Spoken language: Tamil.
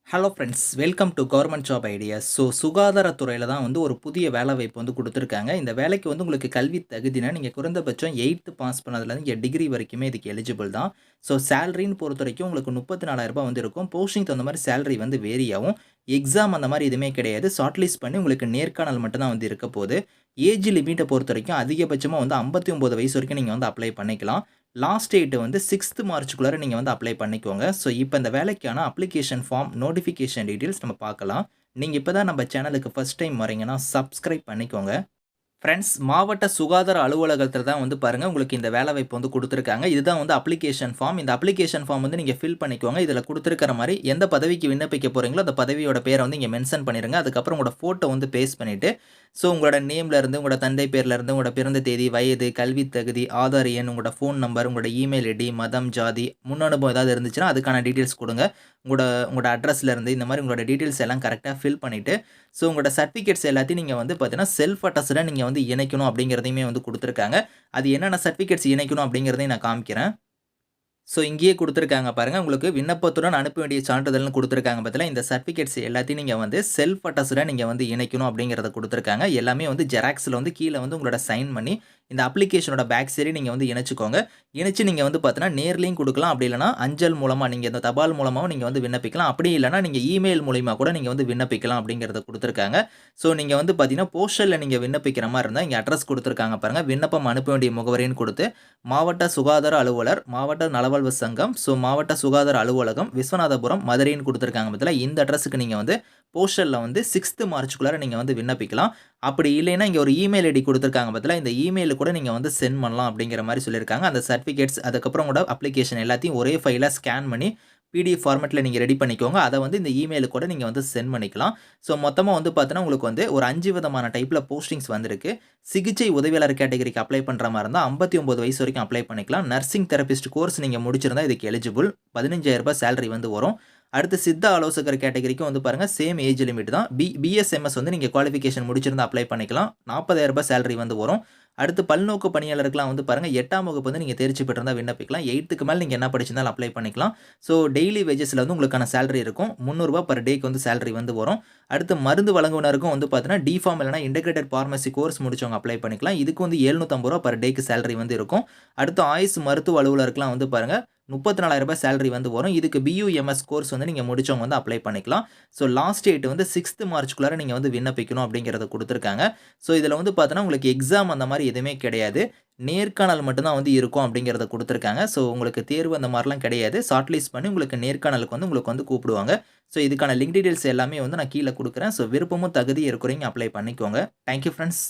Hello friends, welcome to government job ideas. சுகாதாரத்துறையில தான் வந்து ஒரு புதிய வேலைவாய்ப்பு வந்து குடுத்துருக்காங்க. இந்த வேலைக்கு வந்து உங்களுக்கு கல்வி தகுதினா, நீங்க குறைந்தபட்சம் 8த் பாஸ் பண்ணதுலேருந்து இங்க டிகிரி வரைக்குமே இதுக்கு எலிஜிபிள் தான். சேலரின்னு பொறுத்தவரைக்கும் உங்களுக்கு ரூ. 34,000 வந்து இருக்கும். போஸ்டிங்க்கு தகுந்த மாரி சேலரி வந்து வேரி ஆகும். எக்ஸாம் அந்த மாரி எதுவுமே கிடையாது. ஷார்ட் லிஸ்ட் பண்ணி உங்களுக்கு நேர்காணல் மட்டும் தான் வந்து இருக்க போது. ஏஜ் லிமிட்ட பொறுத்தவரைக்கும் அதிகபட்சமா வந்து 59 வயசு வரைக்கும் நீங்க வந்து அப்ளை பண்ணிக்கலாம். லாஸ்ட் டேட் வந்து 6த் மார்ச்சுக்குள்ளார நீங்க வந்து அப்ளை பண்ணிக்கோங்க. இப்ப இந்த வேலைக்கான அப்ளிகேஷன் ஃபார்ம், நோட்டிஃபிகேஷன் டீட்டெயில்ஸ் நம்ம பார்க்கலாம். நீங்க இப்ப தான் நம்ம சேனலுக்கு ஃபர்ஸ்ட் டைம் வரீங்கன்னா, சப்ஸ்கிரைப் பண்ணிக்கோங்க. ஃப்ரெண்ட்ஸ், மாவட்ட சுகாதார அலுவலகத்தில தான் வந்து பாருங்க, உங்களுக்கு இந்த வேலைவாய்ப்பு வந்து குடுத்துருக்காங்க. இதுதான் வந்து அப்ளிகேஷன் ஃபார்ம். இந்த அப்ளிகேஷன் ஃபார்ம் வந்து நீங்க ஃபில் பண்ணிக்கோங்க. இதில குடுத்திருக்கிற மாரி எந்த பதவிக்கு விண்ணப்பிக்க போறீங்களோ, அந்த பதவியோட பேர வந்து இங்க மென்ஷன் பண்ணிருங்க. அதுக்கப்புறம் உங்களோட ஃபோட்டோ வந்து பேஸ்ட் பண்ணிட்டு, உங்களோட நேம்ல இருந்து, உங்களோட தந்தை பேர்ல இருந்து, உங்களோட பிறந்த தேதி, வயது, கல்வி தகுதி, ஆதார் எண், உங்களோட ஃபோன் நம்பர், உங்களோட இமெயில் ஐடி, மதம், ஜாதி, முன் அனுபவம் ஏதாவது இருந்துச்சுன்னா, அதுக்கான டீட்டெயில்ஸ் குடுங்க. உங்களோட உங்களோட அட்ரஸ்ல இருந்து இந்த மாரி உங்களோட டீட்டெயில்ஸ் எல்லாம் கரெக்ட்டா ஃபில் பண்ணிட்டு, உங்களோட சர்டிஃபிகேட்ஸ் எல்லாத்தையும் நீங்க வந்து பார்த்தீங்கன்னா, செல்ஃப் அட்டஸ்டடா நீங்க வந்து இணைக்கணும் அப்படிங்கிறதையுமே வந்து குடுத்துருக்காங்க. அது என்னென்ன சர்டிஃபிகேட்ஸ் இணைக்கணும் அப்படிங்கிறதையும் நான் காமிக்கிறேன். இங்கேயே குடுத்துருக்காங்க பாருங்க. உங்களுக்கு விண்ணப்பத்துடன் அனுப்ப வேண்டிய சான்றிதழ்னு குடுத்துருக்காங்க பாத்தீங்களா, இந்த சர்டிஃபிகேட்ஸ் எல்லாத்தையும் நீங்க வந்து செல்ஃப் அட்டஸ்டடா நீங்க வந்து இணைக்கணும் அப்படிங்கிறத குடுத்துருக்காங்க. எல்லாமே வந்து ஜெராக்ஸ்ல வந்து கீழ வந்து உங்களோட சைன் பண்ணி, இந்த அப்ளிகேஷனோட பேக் சைடு நீங்க வந்து இணைச்சுக்கோங்க. இணைச்சு நீங்க வந்து பாத்தீங்கன்னா, நேர்லயும் குடுக்கலாம். அப்படி இல்லன்னா, அஞ்சல் மூலமா நீங்க இந்த தபால் மூலமாவும் நீங்க வந்து விண்ணப்பிக்கலாம். அப்படி இல்லன்னா, நீங்க இமெயில் மூலியமா கூட நீங்க வந்து விண்ணப்பிக்கலாம் அப்படிங்கிறத குடுத்துருக்காங்க. நீங்க வந்து பாத்தீங்கன்னா, போஸ்டல்ல நீங்க விண்ணப்பிக்கிற மாரி இருந்தா, இங்க அட்ரஸ் குடுத்துருக்காங்க பாருங்க. விண்ணப்பம் அனுப்ப வேண்டிய முகவரின்னு குடுத்து, மாவட்ட சுகாதார அலுவலர், மாவட்ட நலவாழ்வு சங்கம், மாவட்ட சுகாதார அலுவலகம், விஸ்வநாதபுரம், மதுரைன்னு குடுத்துருக்காங்க பாத்தீங்களா, இந்த அட்ரஸ்க்கு நீங்க வந்து போஸ்டல்ல வந்து 6த் மார்ச்சுக்குள்ளார நீங்க வந்து விண்ணப்பிக்கலாம். அப்படி இல்லைன்னா, இங்க ஒரு இமெயில் ஐடி குடுத்துருக்காங்க பாத்தீங்களா, இந்த இமெயிலுக்கு கூட நீங்க வந்து சென்ட் பண்ணலாம் அப்படிங்கிற மாரி சொல்லியிருக்காங்க. அந்த சர்டிஃபிகேட்ஸ், அதுக்கப்புறம் கூட அப்ளிகேஷன் எல்லாத்தையும் ஒரே ஃபைலா ஸ்கேன் பண்ணி, பிடிஎஃப் ஃபார்மேட்ல நீங்க ரெடி பண்ணிக்கோங்க. அத வந்து இந்த இமெயிலுக்கு கூட நீங்க வந்து சென்ட் பண்ணிக்கலாம். மொத்தமா வந்து பார்த்தீங்கன்னா, உங்களுக்கு வந்து ஒரு 5 விதமான டைப்ல போஸ்டிங்ஸ் வந்திருக்கு. சிகிச்சை உதவியாளர் கேட்டகரிக்கு அப்ளை பண்ற மாரி இருந்தா 59 வயசு வரைக்கும் அப்ளை பண்ணிக்கலாம். நர்சிங் தெரபிஸ்ட் கோர்ஸ் நீங்க முடிச்சிருந்தா இதுக்கு எலிஜிபிள். ரூ. 15,000 சேலரி வந்து வரும். அடுத்து சித்த ஆலோசகர் கேட்டகரிக்கும் வந்து பாருங்க, சேம் ஏஜ் லிமிட் தான். பிஎஸ்எம்எஸ் வந்து நீங்க குவாலிஃபிகேஷன் முடிச்சிருந்தா அப்ளை பண்ணிக்கலாம். ரூ. 40,000 சேலரி வந்து வரும். அடுத்து பல்நோக்கு பணியாளருக்குலாம் வந்து பாருங்க, 8ஆம் வகுப்பு வந்து நீங்க தேர்ச்சி பெற்றிருந்தா விண்ணப்பிக்கலாம். 8க்கு மேல நீங்க என்ன படிச்சிருந்தாலும் அப்ளை பண்ணிக்கலாம். டெய்லி வேஜஸ்ல வந்து உங்களுக்கான சேலரி இருக்கும். ரூ. 300 பெர் டேக்கு வந்து சேலரி வந்து வரும். அடுத்து மருந்து வழங்குனருக்கும் வந்து பார்த்தீங்கன்னா, டிஃபார்ம் இல்லன்னா இன்டகிரேட்டட் பார்மசி கோர்ஸ் முடிச்சவங்க அப்ளை பண்ணிக்கலாம். இதுக்கு வந்து ரூ. 750 பெர் டேக்கு சேலரி வந்து இருக்கும். அடுத்து ஆயுஷ் மருத்துவ அலுவலருக்குலாம் வந்து பாருங்க, ரூ. 34,000 சேலரி வந்து வரும். இதுக்கு பியூஎம்எஸ் கோர்ஸ் வந்து நீங்க முடிச்சவங்க வந்து அப்ளை பண்ணிக்கலாம். லாஸ்ட் டேட் வந்து 6த் மார்ச்சுக்குள்ளார நீங்க வந்து விண்ணப்பிக்கணும் அப்படிங்கிறத குடுத்துருக்காங்க. இதுல வந்து பார்த்தீங்கன்னா, உங்களுக்கு எக்ஸாம் அந்த மாரி எதுவுமே கிடையாது. நேர்காணல் மட்டும் தான் வந்து இருக்கும் அப்படிங்கிறத குடுத்துருக்காங்க. உங்களுக்கு தேர்வு அந்த மாரிலாம் கிடையாது. ஷார்ட் லிஸ்ட் பண்ணி உங்களுக்கு நேர்காணலுக்கு வந்து உங்களுக்கு வந்து கூப்பிடுவாங்க. இதுக்கான லிங்க் டீட்டெயில்ஸ் எல்லாமே வந்து நான் கீழ குடுக்குறேன். விருப்பமும் தகுதியும் இருக்கிறவங்க அப்ளை பண்ணிக்கோங்க. Thank you friends.